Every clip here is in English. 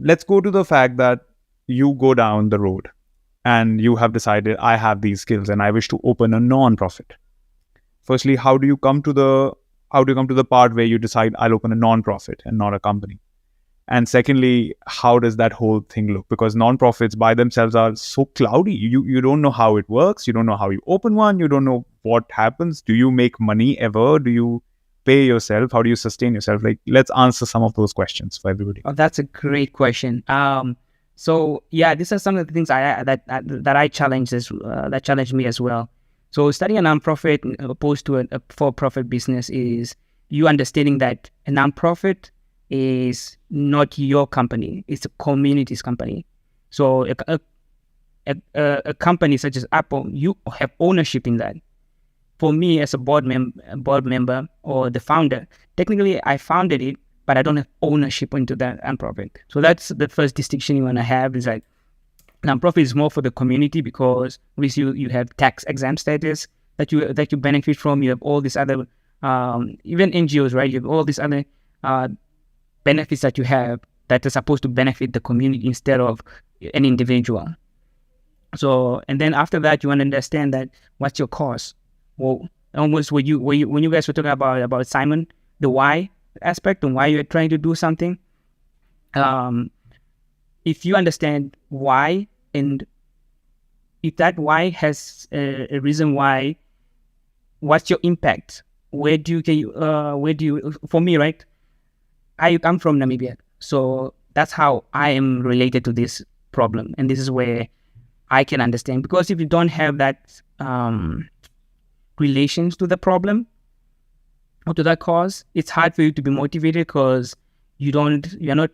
let's go to the fact that you go down the road and you have decided, I have these skills and I wish to open a non-profit. Firstly, how do you come to the part where you decide, I'll open a non-profit and not a company? And secondly, how does that whole thing look? Because non-profits by themselves are so cloudy. You don't know how it works. You don't know how you open one. You don't know what happens. Do you make money ever? Do you pay yourself? How do you sustain yourself? Like, let's answer some of those questions for everybody. Oh, that's a great question. So yeah, these are some of the things that I challenge that challenge me as well. So starting a nonprofit opposed to a for-profit business is you understanding that a nonprofit is not your company; it's a community's company. So a company such as Apple, you have ownership in that. For me, as a board member or the founder, technically I founded it, but I don't have ownership into that nonprofit. So that's the first distinction you want to have, is like nonprofit is more for the community, because with you have tax exempt status that you benefit from. You have all these other even NGOs, right? You have all these other benefits that you have that are supposed to benefit the community instead of an individual. So, and then after that, you want to understand that what's your cause. Well, almost when you guys were talking about Simon, the why aspect and why you're trying to do something. If you understand why, and if that why has a reason why, what's your impact? Where do you? For me, right? I'm from Namibia, so that's how I am related to this problem, and this is where I can understand. Because if you don't have that relations to the problem or to that cause, it's hard for you to be motivated, because you're not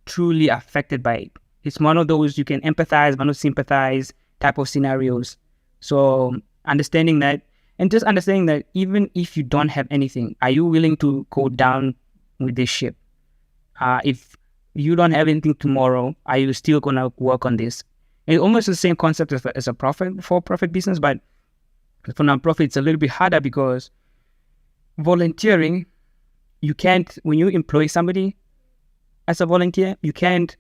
truly affected by it. It's one of those you can empathize but not sympathize type of scenarios. So understanding that, and just understanding that even if you don't have anything, are you willing to go down with this ship? If you don't have anything tomorrow, are you still gonna work on this? It's almost the same concept as a for-profit business, but for nonprofit, it's a little bit harder, because volunteering, you can't, when you employ somebody as a volunteer, you can't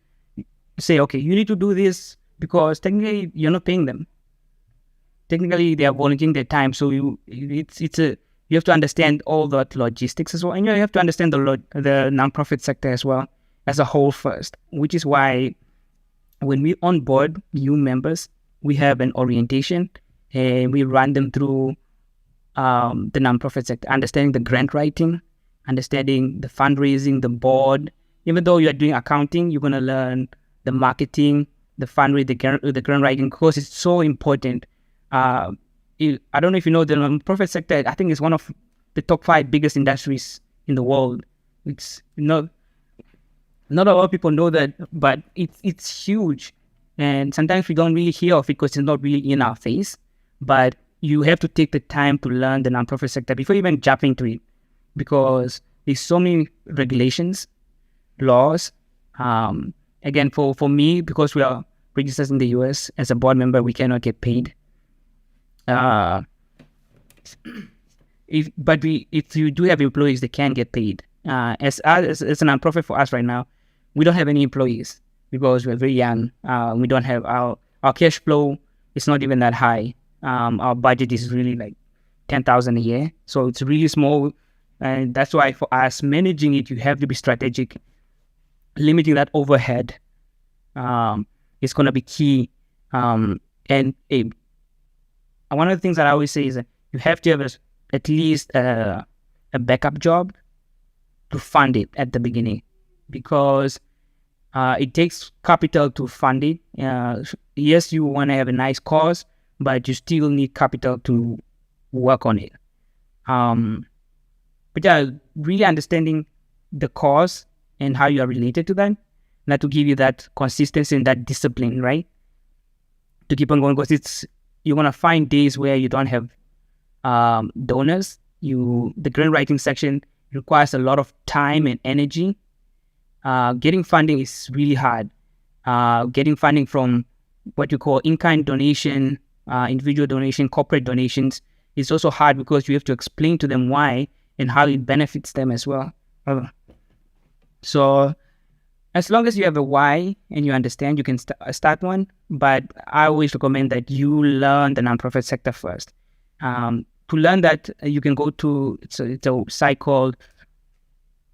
say, okay, you need to do this, because technically you're not paying them. Technically, they are volunteering their time, so you have to understand all that logistics as well, and you have to understand the nonprofit sector as well as a whole first. Which is why when we onboard new members, we have an orientation and we run them through the nonprofit sector, understanding the grant writing, understanding the fundraising, the board. Even though you are doing accounting, you're going to learn the marketing, the fundraising, the grant writing, because it's so important. I don't know if you know, the nonprofit sector, I think, is one of the top 5 biggest industries in the world. It's not a lot of people know that, but it's huge. And sometimes we don't really hear of it because it's not really in our face. But you have to take the time to learn the nonprofit sector before you even jump into it, because there's so many regulations, laws. Again, for me, because we are registered in the US as a board member, we cannot get paid. If you do have employees, they can get paid. As a nonprofit for us right now, we don't have any employees because we're very young. We don't have our cash flow. It's not even that high. Our budget is really like $10,000 a year, so it's really small. And that's why for us, managing it, you have to be strategic. Limiting that overhead is going to be key. And one of the things that I always say is that you have to have at least a backup job to fund it at the beginning, because it takes capital to fund it. Yes, you want to have a nice cause, but you still need capital to work on it. But yeah, really understanding the cause and how you are related to that, not to give you that consistency and that discipline, right? To keep on going, because you're going to find days where you don't have donors. The grant writing section requires a lot of time and energy. Getting funding is really hard. Getting funding from what you call in-kind donation, individual donation, corporate donations is also hard, because you have to explain to them why and how it benefits them as well. So as long as you have a why and you understand, you can start one. But I always recommend that you learn the nonprofit sector first. To learn that, you can go to it's a site called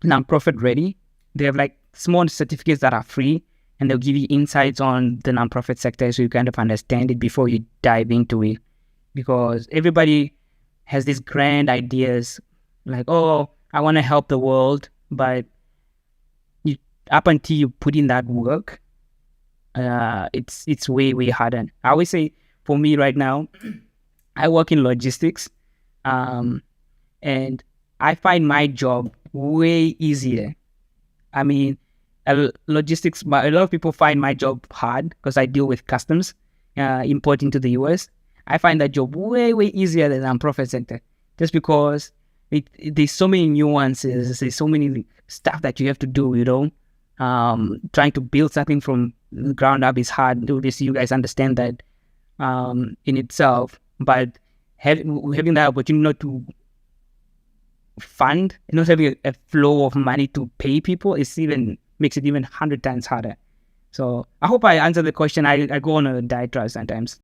Nonprofit Ready. They have like small certificates that are free, and they'll give you insights on the nonprofit sector, so you kind of understand it before you dive into it. Because everybody has these grand ideas, like, oh, I want to help the world, but up until you put in that work, it's way harder. I always say, for me right now, I work in logistics, and I find my job way easier. I mean, logistics, but a lot of people find my job hard because I deal with customs, importing to the US. I find that job way easier than the nonprofit sector, just because there's so many nuances, there's so many stuff that you have to do, trying to build something from the ground up is hard. Obviously, you guys understand that in itself, but having that opportunity not to fund, not having a flow of money to pay people, makes it even 100 times harder. So I hope I answered the question. I go on a diatribe sometimes.